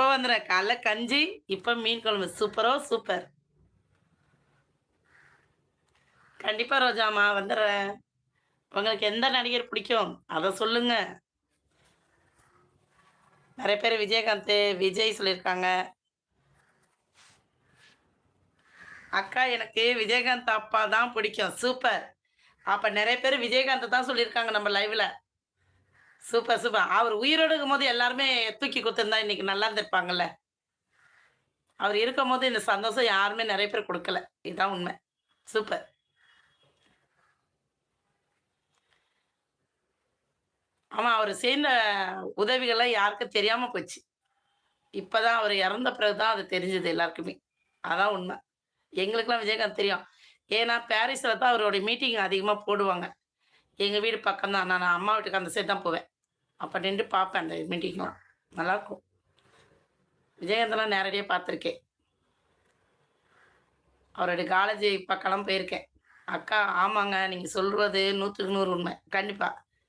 இப்ப வந்துறேன். காலைல கஞ்சி, இப்ப மீன் குழம்பு. சூப்பரோ சூப்பர். கண்டிப்பா ரோஜாம்மா வந்துர்றேன். உங்களுக்கு எந்த நடிகர் பிடிக்கும்? அத சொல்லுங்க. நெறைய பேரு விஜயகாந்த், விஜய் சொல்லியிருக்காங்க. அக்கா எனக்கு விஜயகாந்த் அப்பா தான் பிடிக்கும். சூப்பர். அப்ப நெறைய பேரு விஜயகாந்த தான் சொல்லியிருக்காங்க நம்ம லைவ்ல. Super, super. அவர் உயிரோட இருக்கும்போது எல்லாருமே தூக்கி குடுத்துருந்தா இன்னைக்கு நல்லா இருந்திருப்பாங்கல்ல. அவர் இருக்கும்போது இந்த சந்தோஷம் யாருமே நெறைய பேர் குடுக்கல. இதுதான் உண்ம. சூப்பர். ஆமா, அவரு செய்த உதவிகள்லாம் யாருக்கும் தெரியாம போச்சு. இப்ப தான் அவரு இறந்த பிறகு தான் அது தெரிஞ்சது எல்லாருக்குமே. அதான் உண்ம. எங்களுக்கெல்லாம் விஜயகாந்த் தெரியும். ஏன்னா, பாரிஸ்ல தான் அவருடைய மீட்டிங் அதிகமா போடுவாங்க. எங்க வீடு பக்கம் தான். நான் அம்மா வீட்டுக்கு அந்த சைடு தான் போவேன். அப்ப நின்று பார்ப்பேன் அந்த மீட்டிங்லாம். நல்லாருக்கும். விஜயகாந்தெல்லாம் நேரடியா பார்த்துருக்கேன். அவருடைய காலேஜ் பக்கம்லாம் போயிருக்கேன். அக்கா ஆமாங்க. நீங்க சொல்வது 100க்கு 100 உண்மை. கண்டிப்பா.